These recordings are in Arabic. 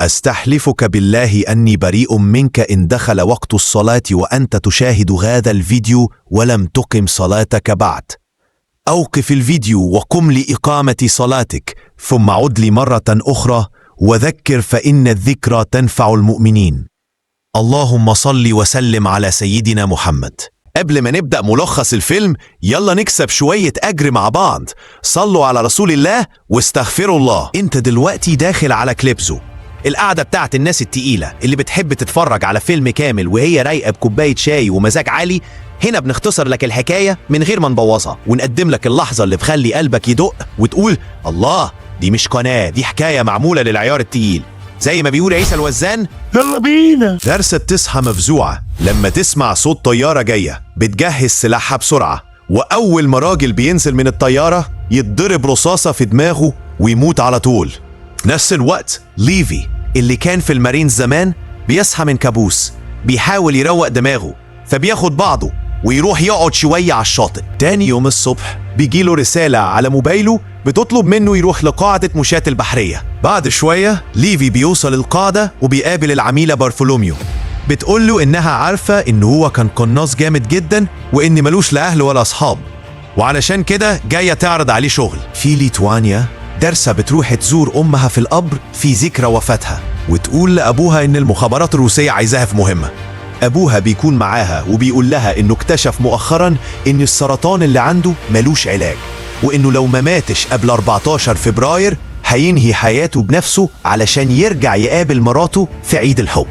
أستحلفك بالله أني بريء منك إن دخل وقت الصلاة وأنت تشاهد هذا الفيديو ولم تقم صلاتك بعد. أوقف الفيديو وقم لإقامة صلاتك، ثم عد لي مرة أخرى وذكر فإن الذكرى تنفع المؤمنين. اللهم صل وسلم على سيدنا محمد. قبل ما نبدأ ملخص الفيلم يلا نكسب شوية أجر مع بعض. صلوا على رسول الله واستغفروا الله. انت دلوقتي داخل على كليبزو، القعدة بتاعت الناس التقيلة اللي بتحب تتفرج على فيلم كامل وهي رايقة بكوباية شاي ومزاج عالي. هنا بنختصر لك الحكاية من غير ما نبوظها، ونقدم لك اللحظة اللي بخلي قلبك يدق وتقول الله، دي مش قناة، دي حكاية معمولة للعيار التقيل. زي ما بيقول عيسى الوزان، يلا بينا. درسة بتصحى مفزوعة لما تسمع صوت طيارة جاية بتجهز سلاحها بسرعة، وأول ما راجل بينزل من الطيارة يتضرب رصاصة في دماغه ويموت على طول. نفس الوقت ليفي اللي كان في المارينز زمان بيصحى من كابوس، بيحاول يروق دماغه فبياخد بعضه ويروح يقعد شوية على الشاطئ. تاني يوم الصبح بيجيله رسالة على موبايله بتطلب منه يروح لقاعدة مشاة البحرية. بعد شوية ليفي بيوصل القاعدة وبيقابل العميلة بارثولوميو، بتقوله إنها عارفة إن هو كان قناص جامد جدا وإن ملوش لا أهل ولا أصحاب، وعلشان كده جاية تعرض عليه شغل. في ليتوانيا درسة بتروح تزور أمها في القبر في ذكرى وفاتها، وتقول لأبوها إن المخابرات الروسية عايزاها في مهمة. أبوها بيكون معاها وبيقول لها إنه اكتشف مؤخرا إن السرطان اللي عنده ملوش علاج، وإنه لو ما ماتش قبل 14 فبراير هينهي حياته بنفسه علشان يرجع يقابل مراته في عيد الحب.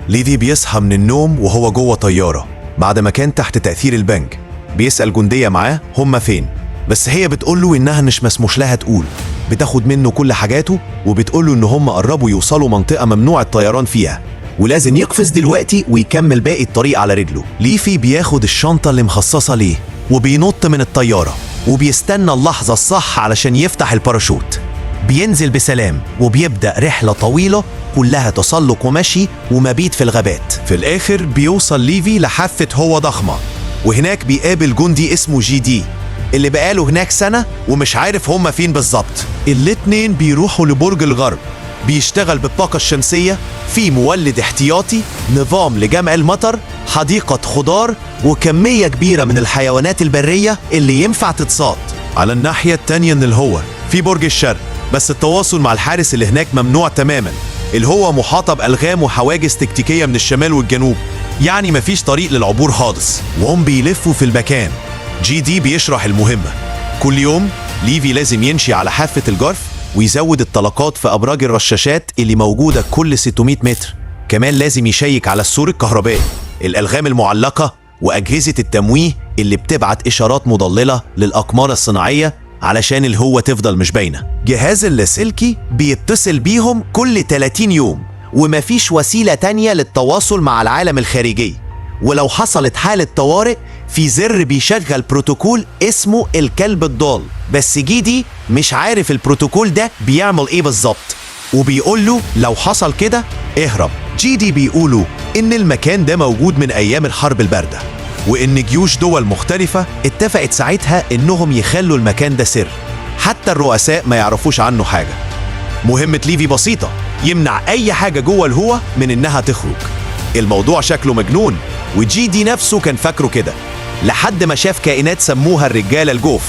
ليفي بيصحى من النوم وهو جوه طيارة بعد ما كان تحت تأثير البنج. بيسأل جندية معاه هم فين، بس هي بتقوله إنها مش مسموح لها تقول. بتاخد منه كل حاجاته وبتقوله إن هم قربوا يوصلوا منطقة ممنوع الطيران فيها، ولازم يقفز دلوقتي ويكمل باقي الطريق على رجله. ليفي بياخد الشنطة اللي مخصصة ليه وبينط من الطيارة وبيستنى اللحظة الصح علشان يفتح الباراشوت. بينزل بسلام وبيبدأ رحلة طويلة كلها تسلق ومشي ومبيت في الغابات. في الآخر بيوصل ليفي لحافة هو ضخمة، وهناك بيقابل جندي اسمه جي دي اللي بقاله هناك سنة ومش عارف هما فين بالظبط. الاتنين بيروحوا لبرج الغرب بيشتغل بالطاقة الشمسية، في مولد احتياطي، نظام لجمع المطر، حديقة خضار، وكمية كبيرة من الحيوانات البرية اللي ينفع تتصاد. على الناحية التانية من الهوة في برج الشرق، بس التواصل مع الحارس اللي هناك ممنوع تماما. الهوة محاطة بألغام وحواجز تكتيكية من الشمال والجنوب، يعني مفيش طريق للعبور خالص، وهم بيلفوا في المكان. جي دي بيشرح المهمة. كل يوم ليفي لازم يمشي على حافة الجرف ويزود الطلقات في أبراج الرشاشات اللي موجودة كل 600 متر. كمان لازم يشيك على السور الكهربائي، الألغام المعلقة، وأجهزة التمويه اللي بتبعت إشارات مضللة للأقمار الصناعية علشان الهوة تفضل مش باينة. جهاز اللاسلكي بيتصل بيهم كل 30 يوم، ومفيش وسيلة تانية للتواصل مع العالم الخارجي. ولو حصلت حالة طوارئ في زر بيشغل بروتوكول اسمه الكلب الضال، بس جيدي مش عارف البروتوكول ده بيعمل ايه بالظبط، وبيقول له لو حصل كده اهرب. جيدي بيقولوا ان المكان ده موجود من ايام الحرب الباردة، وان جيوش دول مختلفة اتفقت ساعتها انهم يخلوا المكان ده سر، حتى الرؤساء ما يعرفوش عنه حاجة. مهمة ليفي بسيطة، يمنع اي حاجة جوه الهوة من انها تخرج. الموضوع شكله مجنون، وجي دي نفسه كان فاكره كده، لحد ما شاف كائنات سموها الرجالة الجوف،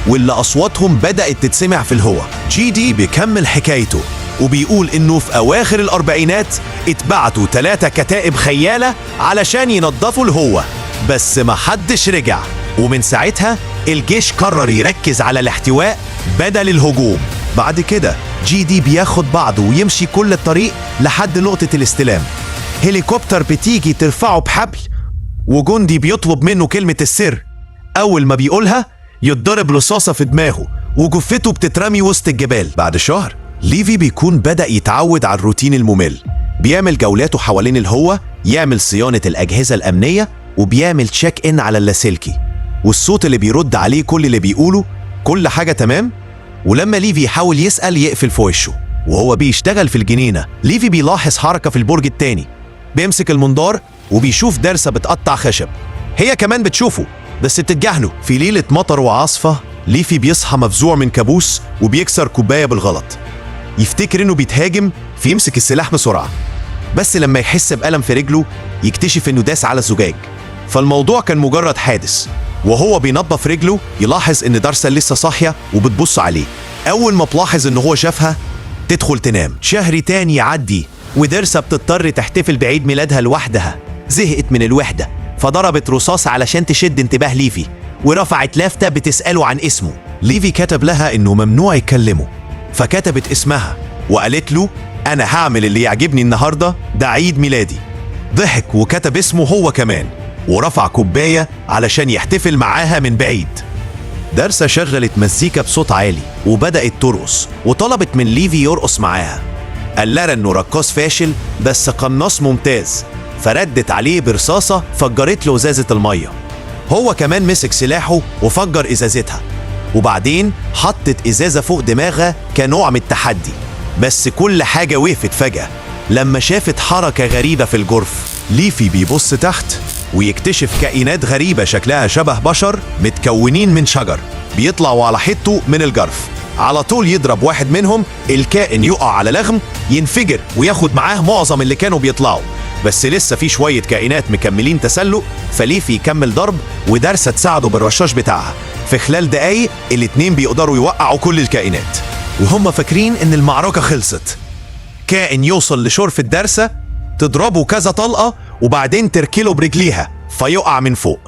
واللي أصواتهم بدأت تتسمع في الهوا. جي دي بيكمل حكايته وبيقول إنه في أواخر الأربعينات اتبعتوا 3 كتائب خيالة علشان ينظفوا الهوا، بس ما حدش رجع، ومن ساعتها الجيش قرر يركز على الاحتواء بدل الهجوم. بعد كده جي دي بياخد بعضه ويمشي كل الطريق لحد نقطة الاستلام. هليكوبتر بتيجي ترفعه بحبل، وجندي بيطلب منه كلمة السر. أول ما بيقولها يتضرب رصاصة في دماغه وجثته بتترمي وسط الجبال. بعد شهر ليفي بيكون بدأ يتعود على الروتين الممل، بيعمل جولاته حوالين الهوة، يعمل صيانة الأجهزة الأمنية، وبيعمل تشيك إن على اللاسلكي، والصوت اللي بيرد عليه كل اللي بيقوله كل حاجة تمام. ولما ليفي يحاول يسأل يقفل في وشه. وهو بيشتغل في الجنينة ليفي بيلاحظ حركة في البرج التاني، بيمسك المنظار وبيشوف درسة بتقطع خشب، هي كمان بتشوفه بس بتتجاهله. في ليلة مطر وعاصفة ليفي بيصحى مفزوع من كابوس وبيكسر كوباية بالغلط. يفتكر إنه بيتهاجم فيمسك السلاح بسرعة، بس لما يحس بألم في رجله يكتشف إنه داس على الزجاج، فالموضوع كان مجرد حادث. وهو بينظف رجله يلاحظ إن دارسا لسه صاحية وبتبص عليه. أول ما بلاحظ إن هو شافها تدخل تنام. شهر تاني يعدي ودارسا بتضطر تحتفل بعيد ميلادها لوحدها. زهقت من الوحدة فضربت رصاص علشان تشد انتباه ليفي، ورفعت لافتة بتسأله عن اسمه. ليفي كتب لها إنه ممنوع يكلمه، فكتبت اسمها وقالت له أنا هعمل اللي يعجبني النهاردة، ده عيد ميلادي. ضحك وكتب اسمه هو كمان، ورفع كوباية علشان يحتفل معاها من بعيد. دارسا شغلت مزيكا بصوت عالي وبدأت ترقص، وطلبت من ليفي يرقص معاها. قال لها إنه رقاص فاشل بس قناص ممتاز، فردت عليه برصاصة فجرت له إزازة المية. هو كمان مسك سلاحه وفجر إزازتها، وبعدين حطت إزازة فوق دماغها كنوع من التحدي. بس كل حاجة وقفت فجأة لما شافت حركة غريبة في الجرف. ليفي بيبص تحت ويكتشف كائنات غريبة شكلها شبه بشر متكونين من شجر بيطلعوا على حيطه من الجرف. على طول يضرب واحد منهم، الكائن يقع على لغم ينفجر وياخد معاه معظم اللي كانوا بيطلعوا. بس لسه في شوية كائنات مكملين تسلق، فليفي يكمل ضرب ودارسا تساعده بالرشاش بتاعها. في خلال دقايق الاتنين بيقدروا يوقعوا كل الكائنات، وهم فاكرين ان المعركة خلصت. كائن يوصل لشرفة دارسا تضربه كذا طلقة وبعدين تركله برجليها فيقع من فوق.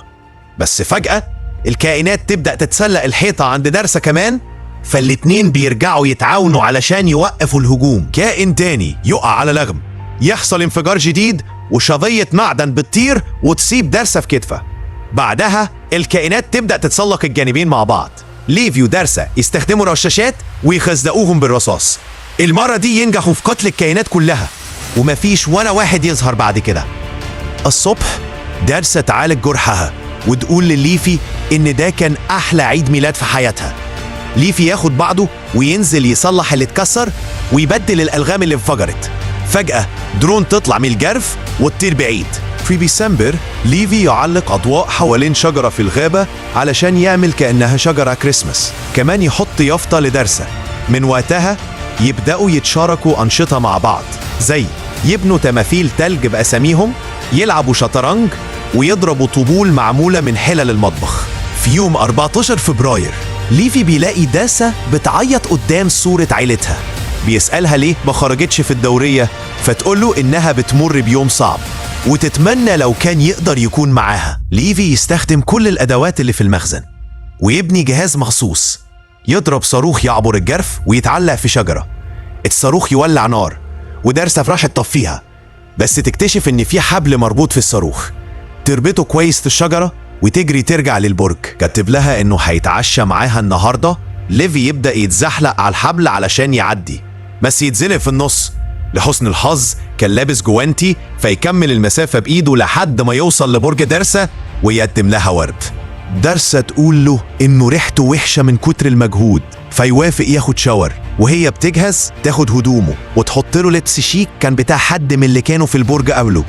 بس فجأة الكائنات تبدأ تتسلق الحيطة عند دارسا كمان، فالاتنين بيرجعوا يتعاونوا علشان يوقفوا الهجوم. كائن تاني يقع على لغم، يحصل انفجار جديد وشظية معدن بتطير وتصيب دارسا في كتفها. بعدها الكائنات تبدأ تتسلق الجانبين مع بعض. ليفي ودارسا يستخدموا رشاشات ويخزقوهم بالرصاص. المرة دي ينجحوا في قتل الكائنات كلها ومفيش ولا واحد يظهر بعد كده. الصبح دارسا تعالج جرحها وتقول لليفي إن ده كان أحلى عيد ميلاد في حياتها. ليفي ياخد بعضه وينزل يصلح اللي اتكسر ويبدل الألغام اللي انفجرت. فجأة درون تطلع من الجرف وتطير بعيد. في ديسمبر ليفي يعلق أضواء حوالين شجرة في الغابة علشان يعمل كأنها شجرة كريسماس. كمان يحط يافطة لدارسا. من وقتها يبدأوا يتشاركوا أنشطة مع بعض، زي يبنوا تماثيل تلج بأساميهم، يلعبوا شطرنج، ويضربوا طبول معمولة من حلل المطبخ. في يوم 14 فبراير ليفي بيلاقي دارسا بتعيط قدام صورة عيلتها. بيسألها ليه ما خرجتش في الدورية، فتقوله إنها بتمر بيوم صعب وتتمنى لو كان يقدر يكون معاها. ليفي يستخدم كل الأدوات اللي في المخزن ويبني جهاز مخصوص يضرب صاروخ يعبر الجرف ويتعلق في شجرة. الصاروخ يولع نار ودارسا راح تطفيها، بس تكتشف إن في حبل مربوط في الصاروخ. تربطه كويس في الشجرة وتجري ترجع للبرج. كتب لها إنه هيتعشى معاها النهاردة. ليفي يبدأ يتزحلق على الحبل علشان يعدي، بس يتزنق في النص. لحسن الحظ كان لابس جوانتي فيكمل المسافة بإيده لحد ما يوصل لبرج دارسا ويقدم لها ورد. دارسا تقول له إنه ريحته وحشة من كتر المجهود، فيوافق ياخد شاور. وهي بتجهز تاخد هدومه وتحط له لبس شيك كان بتاع حد من اللي كانوا في البرج قبله.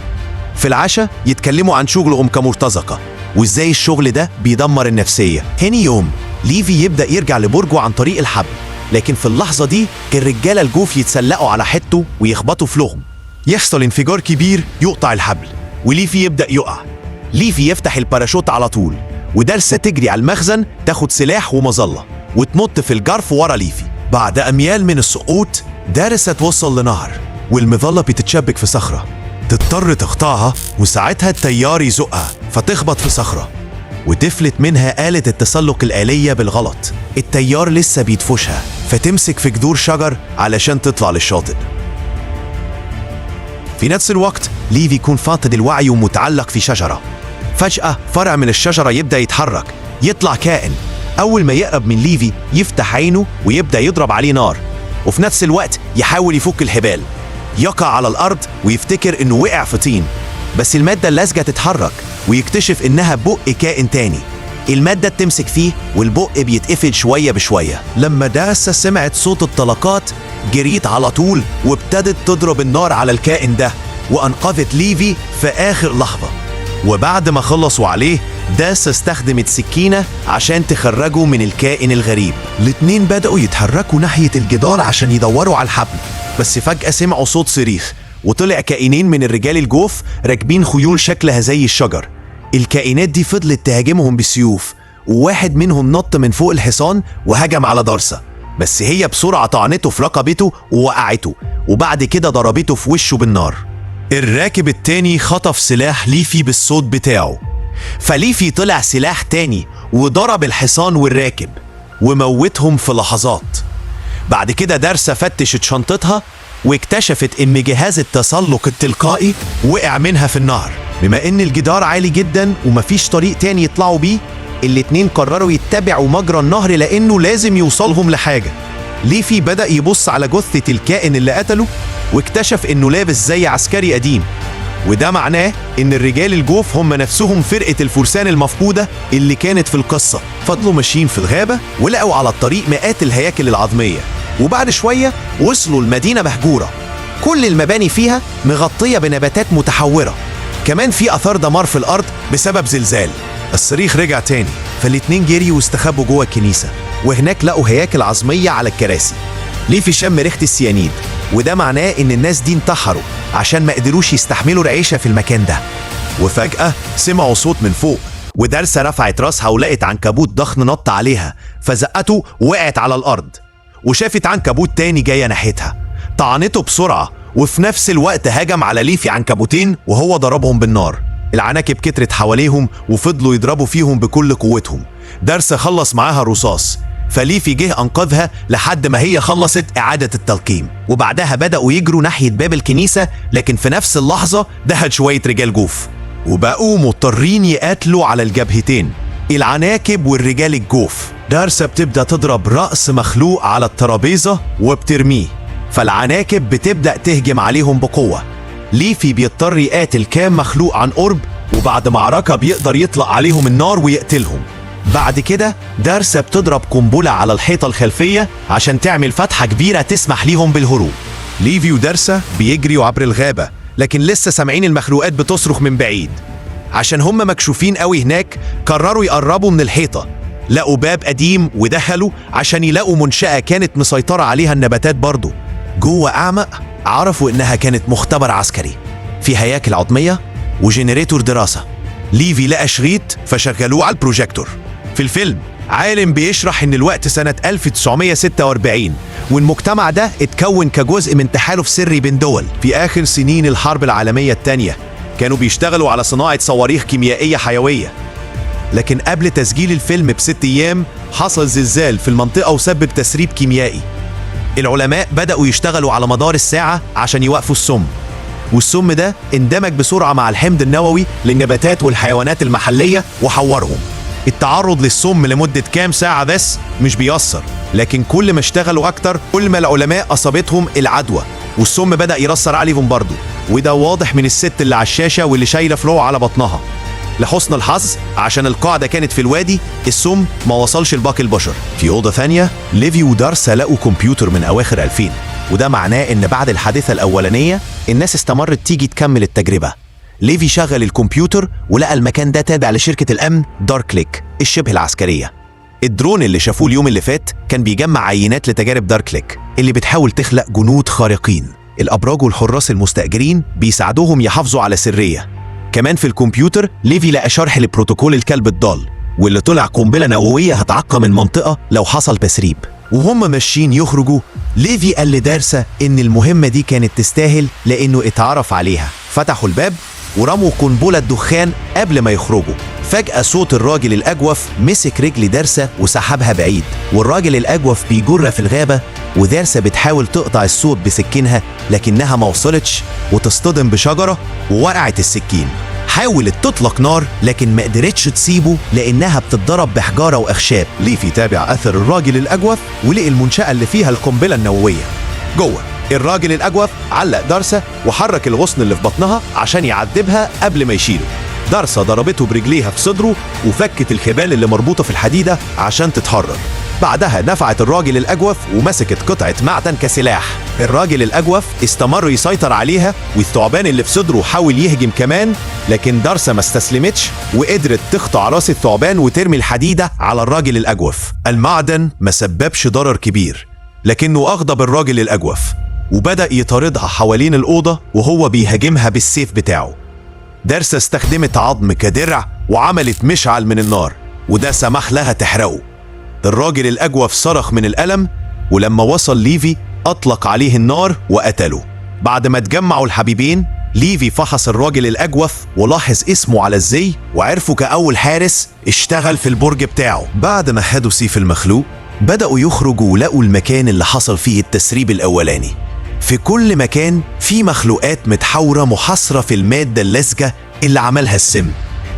في العشاء يتكلموا عن شغلهم كمرتزقة وإزاي الشغل ده بيدمر النفسية. تاني يوم ليفي يبدأ يرجع لبرجه عن طريق الحبل، لكن في اللحظة دي الرجالة الجوف يتسلقوا على حته ويخبطوا في لغم. يحصل انفجار كبير يقطع الحبل وليفي يبدأ يقع. ليفي يفتح الباراشوت على طول ودارسا تجري على المخزن تاخد سلاح ومظلة وتنط في الجرف ورا ليفي. بعد أميال من السقوط دارسا توصل لنهر والمظلة بتتشبك في صخرة، تضطر تقطعها وساعتها التيار يزقها فتخبط في صخرة وتفلت منها آلة التسلق الآلية بالغلط. التيار لسه بيدفشها فتمسك في جذور شجر علشان تطلع للشاطئ. في نفس الوقت ليفي يكون فاقد الوعي ومتعلق في شجرة. فجأة فرع من الشجرة يبدأ يتحرك، يطلع كائن. أول ما يقرب من ليفي يفتح عينه ويبدأ يضرب عليه نار، وفي نفس الوقت يحاول يفك الحبال. يقع على الأرض ويفتكر إنه وقع في طين، بس المادة اللزجة تتحرك ويكتشف إنها بق كائن تاني. المادة تمسك فيه والبق بيتقفل شوية بشوية. لما دارسا سمعت صوت الطلقات جريت على طول وابتدت تضرب النار على الكائن ده، وأنقذت ليفي في آخر لحظة. وبعد ما خلصوا عليه دارسا استخدمت سكينة عشان تخرجه من الكائن الغريب. الاتنين بدأوا يتحركوا ناحية الجدار عشان يدوروا على الحبل، بس فجأة سمعوا صوت صريخ، وطلع كائنين من الرجال الجوف راكبين خيول شكلها زي الشجر. الكائنات دي فضلت تهاجمهم بالسيوف، وواحد منهم نط من فوق الحصان وهجم على دارسا، بس هي بسرعة طعنته في رقبته ووقعته، وبعد كده ضربته في وشه بالنار. الراكب التاني خطف سلاح ليفي بالصوت بتاعه، فليفي طلع سلاح تاني وضرب الحصان والراكب وموتهم في لحظات. بعد كده دارسا فتشت شنطتها واكتشفت ان جهاز التسلق التلقائي وقع منها في النهر. بما ان الجدار عالي جدا ومفيش طريق تاني يطلعوا بيه، الاتنين قرروا يتبعوا مجرى النهر لانه لازم يوصلهم لحاجة. ليفي بدأ يبص على جثة الكائن اللي قتله واكتشف انه لابس زي عسكري قديم، وده معناه ان الرجال الجوف هم نفسهم فرقة الفرسان المفقودة اللي كانت في القصة. فضلوا ماشيين في الغابة ولقوا على الطريق مئات الهياكل العظمية، وبعد شوية وصلوا المدينة مهجورة، كل المباني فيها مغطية بنباتات متحورة، كمان في أثار دمار في الأرض بسبب زلزال. الصريخ رجع تاني، فالاتنين جريوا واستخبوا جوه الكنيسة، وهناك لقوا هياكل عظمية على الكراسي. ليفي شم ريحة السيانيد، وده معناه ان الناس دي انتحروا عشان ما قدروش يستحملوا العيشة في المكان ده. وفجأة سمعوا صوت من فوق، ودارسا رفعت راسها ولقت عنكبوت ضخم نط عليها، فزقته وقعت على الأرض، وشافت عنكبوت تاني جاية ناحيتها، طعنته بسرعة، وفي نفس الوقت هجم على ليفي عنكبوتين وهو ضربهم بالنار. العناكب كترت حواليهم وفضلوا يضربوا فيهم بكل قوتهم. دارسا خلص معاها رصاص، فليفي جه أنقذها لحد ما هي خلصت إعادة التلقيم، وبعدها بدأوا يجروا ناحية باب الكنيسة، لكن في نفس اللحظة دهت شوية رجال جوف وبقوا مضطرين يقاتلوا على الجبهتين، العناكب والرجال الجوف. دارسا بتبدأ تضرب رأس مخلوق على الترابيزة وبترميه، فالعناكب بتبدأ تهجم عليهم بقوة. ليفي بيضطر يقاتل كام مخلوق عن قرب، وبعد معركة بيقدر يطلق عليهم النار ويقتلهم. بعد كده دارسا بتضرب قنبلة على الحيطة الخلفية عشان تعمل فتحة كبيرة تسمح ليهم بالهروب. ليفي ودارسا بيجريوا عبر الغابة، لكن لسه سامعين المخلوقات بتصرخ من بعيد. عشان هم مكشوفين قوي هناك، قرروا يقربوا من الحيطة، لقوا باب قديم ودخلوا عشان يلاقوا منشأة كانت مسيطرة عليها النباتات برضو. جوه أعمق عرفوا إنها كانت مختبر عسكري، في هياكل عظمية وجنريتور دراسة. ليفي لقى شريط فشغلوه على البروجيكتور. في الفيلم عالم بيشرح إن الوقت سنة 1946، والمجتمع ده اتكون كجزء من تحالف سري بين دول. في آخر سنين الحرب العالمية الثانية كانوا بيشتغلوا على صناعة صواريخ كيميائية حيوية، لكن قبل تسجيل الفيلم ب6 أيام حصل زلزال في المنطقة وسبب تسريب كيميائي. العلماء بدأوا يشتغلوا على مدار الساعة عشان يوقفوا السم، والسم ده اندمج بسرعة مع الحمض النووي للنباتات والحيوانات المحلية وحورهم. التعرض للسم لمدة كام ساعة بس مش بيأثر، لكن كل ما اشتغلوا أكتر كل ما العلماء أصابتهم العدوى، والسم بدأ يرسر عليهم برضه، وده واضح من الست اللي على الشاشة واللي شايلة فلوع على بطنها. لحسن الحظ عشان القاعدة كانت في الوادي، السم ما وصلش لباقي البشر. في أوضة ثانية ليفي ودارسا لقوا كمبيوتر من أواخر 2000، وده معناه إن بعد الحادثة الأولانية الناس استمرت تيجي تكمل التجربة. ليفي شغل الكمبيوتر ولقى المكان ده تابع لشركة الأمن داركليك الشبه العسكرية. الدرون اللي شافوه اليوم اللي فات كان بيجمع عينات لتجارب داركليك اللي بتحاول تخلق جنود خارقين. الأبراج والحراس المستأجرين بيساعدوهم يحافظوا على سرية. كمان في الكمبيوتر ليفي لقى شرح لبروتوكول الكلب الضال، واللي طلع قنبلة نووية هتعقم المنطقة لو حصل تسريب. وهم ماشيين يخرجوا، ليفي قال لدارسا إن المهمة دي كانت تستاهل لأنه اتعرف عليها. فتحوا الباب ورموا قنبلة دخان قبل ما يخرجوا. فجأة صوت الراجل الأجوف مسك رجل دارسا وسحبها بعيد، والراجل الأجوف بيجر في الغابة، ودارسا بتحاول تقطع الصوت بسكينها لكنها ما وصلتش وتصطدم بشجرة ووقعت السكين. حاولت تطلق نار لكن ما قدرتش تسيبه لأنها بتتضرب بحجارة وأخشاب. ليفي تابع أثر الراجل الأجوف ولقي المنشأة اللي فيها القنبلة النووية. جوه الراجل الأجوف علق دارسا وحرك الغصن اللي في بطنها عشان يعذبها قبل ما يشيله. دارسا ضربته برجليها في صدره وفكت الخبال اللي مربوطة في الحديدة عشان تتحرك. بعدها نفعت الراجل الأجوف ومسكت قطعة معدن كسلاح. الراجل الأجوف استمر يسيطر عليها، والثعبان اللي في صدره حاول يهجم كمان، لكن دارسا ما استسلمتش وقدرت تقطع راس الثعبان وترمي الحديدة على الراجل الأجوف. المعدن ما سببش ضرر كبير، لكنه أغضب الراجل الأجوف وبدأ يطاردها حوالين الأوضة وهو بيهاجمها بالسيف بتاعه. دارسا استخدمت عظم كدرع وعملت مشعل من النار، وده سمح لها تحرقه. الراجل الأجوف صرخ من الألم، ولما وصل ليفي أطلق عليه النار وقتله. بعد ما اتجمعوا الحبيبين، ليفي فحص الراجل الأجوف ولاحظ اسمه على الزي وعرفه كأول حارس اشتغل في البرج بتاعه. بعد ما خدوا سيف المخلوق بدأوا يخرجوا ولقوا المكان اللي حصل فيه التسريب الأولاني. في كل مكان في مخلوقات متحورة محاصرة في المادة اللزجة اللي عملها السم.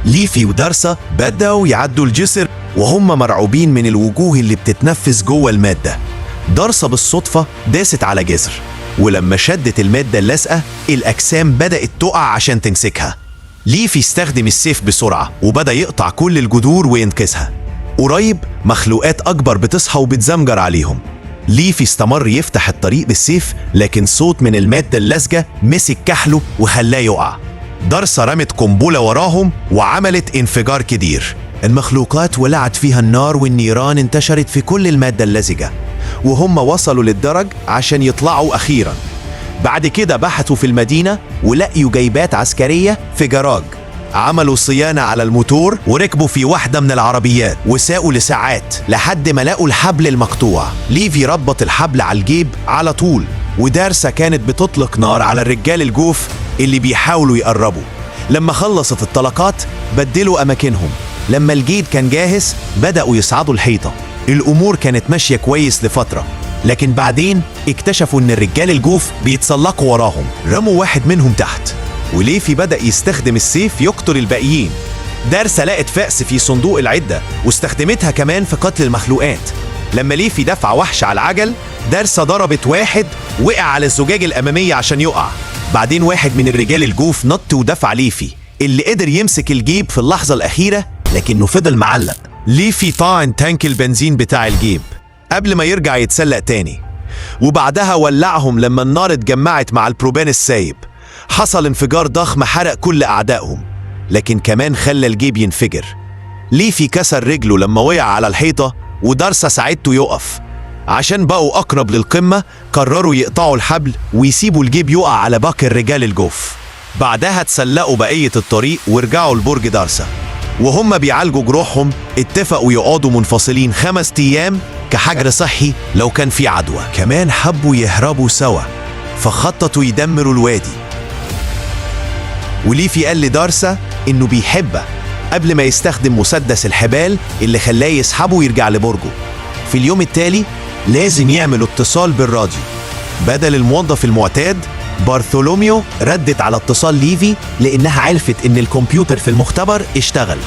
ليفي ودارسا بدأوا يعدوا الجسر وهم مرعوبين من الوجوه اللي بتتنفس جوه المادة. دارسا بالصدفة داست على جسر، ولما شدت المادة اللازقة الأجسام بدأت تقع عشان تمسكها. ليفي استخدم السيف بسرعة وبدأ يقطع كل الجذور وينقذها. قريب مخلوقات أكبر بتصحى وبتزمجر عليهم. ليفي استمر يفتح الطريق بالسيف، لكن صوت من المادة اللزجة مسك كحله وخلاه يقع. دارسا رمت قنبلة وراهم وعملت انفجار كبير. المخلوقات ولعت فيها النار والنيران انتشرت في كل المادة اللزجة، وهم وصلوا للدرج عشان يطلعوا أخيرا. بعد كده بحثوا في المدينة ولقيوا جيبات عسكرية في جراج. عملوا صيانة على الموتور وركبوا في واحدة من العربيات وساقوا لساعات لحد ما لقوا الحبل المقطوع. ليفي ربط الحبل على الجيب على طول، ودارسا كانت بتطلق نار على الرجال الجوف اللي بيحاولوا يقربوا. لما خلصت الطلقات بدلوا أماكنهم. لما الجيب كان جاهز بدأوا يصعدوا الحيطة. الأمور كانت ماشية كويس لفترة، لكن بعدين اكتشفوا إن الرجال الجوف بيتسلقوا وراهم. رموا واحد منهم تحت، وليفي بدأ يستخدم السيف يقتل الباقيين. دارسا لقت فأس في صندوق العدة واستخدمتها كمان في قتل المخلوقات. لما ليفي دفع وحش على العجل، دارسا ضربت واحد وقع على الزجاج الأمامية عشان يقع. بعدين واحد من الرجال الجوف نط ودفع ليفي، اللي قدر يمسك الجيب في اللحظة الأخيرة لكنه فضل معلق. ليفي طعن تانك البنزين بتاع الجيب قبل ما يرجع يتسلق تاني، وبعدها ولعهم لما النار اتجمعت مع البروبان السايب. حصل انفجار ضخم حرق كل أعدائهم، لكن كمان خلى الجيب ينفجر. ليفي كسر رجله لما وقع على الحيطة، ودارسا ساعدته يقف. عشان بقوا أقرب للقمة قرروا يقطعوا الحبل ويسيبوا الجيب يقع على باقي الرجال الجوف. بعدها تسلقوا بقية الطريق ورجعوا لبرج دارسا. وهم بيعالجوا جروحهم اتفقوا يقعدوا منفصلين 5 أيام كحجر صحي لو كان في عدوى. كمان حبوا يهربوا سوا، فخططوا يدمروا الوادي. وليفي قال لدارسا إنه بيحبها قبل ما يستخدم مسدس الحبال اللي خلاه يسحبه ويرجع لبرجه. في اليوم التالي لازم يعملوا اتصال بالراديو. بدل الموظف المعتاد، بارثولوميو ردت على اتصال ليفي لأنها عرفت إن الكمبيوتر في المختبر اشتغل.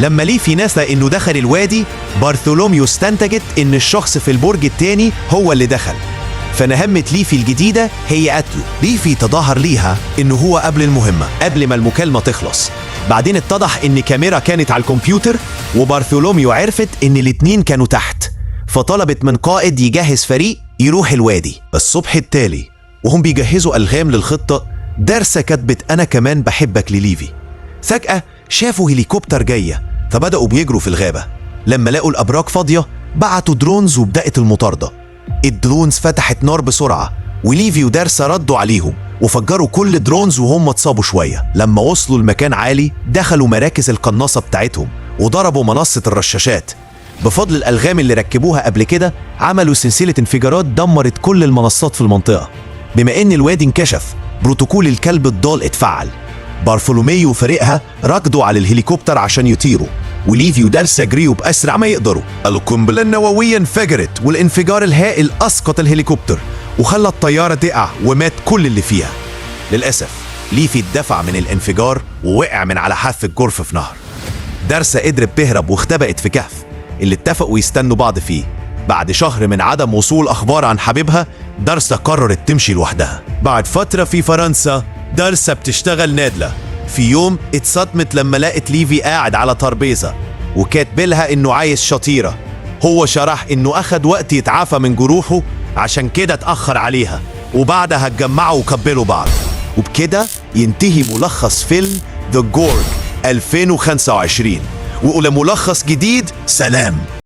لما ليفي نسى إنه دخل الوادي، بارثولوميو استنتجت إن الشخص في البرج التاني هو اللي دخل، فنهمة ليفي الجديدة هي قتله. ليفي تظاهر ليها إنه هو قبل المهمة قبل ما المكالمة تخلص. بعدين اتضح إن كاميرا كانت على الكمبيوتر، وبارثولوميو عرفت إن الاتنين كانوا تحت، فطلبت من قائد يجهز فريق يروح الوادي. الصبح التالي وهم بيجهزوا ألغام للخطة، دارسا كتبت أنا كمان بحبك لليفي. فجأة شافوا هليكوبتر جاية، فبدأوا بيجروا في الغابة. لما لقوا الأبراج فاضية بعتوا درونز وبدأت المطاردة. الدرونز فتحت نار بسرعة، وليفي ودارسا ردوا عليهم وفجروا كل درونز وهم اتصابوا شوية. لما وصلوا لمكان عالي دخلوا مراكز القناصة بتاعتهم وضربوا منصة الرشاشات. بفضل الألغام اللي ركبوها قبل كده عملوا سلسلة انفجارات دمرت كل المنصات في المنطقة. بما ان الوادي انكشف، بروتوكول الكلب الضال اتفعل. بارثولوميو وفريقها ركضوا على الهليكوبتر عشان يطيروا، وليفي ودارسا جريوا بأسرع ما يقدروا. القنبلة النووية انفجرت، والانفجار الهائل أسقط الهليكوبتر وخلى الطيارة تقع ومات كل اللي فيها. للأسف ليفي اتدفع من الانفجار ووقع من على حافة جرف في نهر. دارسا قدرت تهرب واختبأت في كهف اللي اتفقوا يستنوا بعض فيه. بعد شهر من عدم وصول أخبار عن حبيبها، دارسا قررت تمشي لوحدها. بعد فترة في فرنسا، دارسا بتشتغل نادلة. في يوم اتصدمت لما لقت ليفي قاعد على ترابيزة وكاتبلها إنه عايز شطيرة. هو شرح إنه أخد وقت يتعافى من جروحه، عشان كده اتأخر عليها، وبعدها اتجمعوا وكبلوا بعض. وبكده ينتهي ملخص فيلم The Gorg 2025. وإلى ملخص جديد، سلام.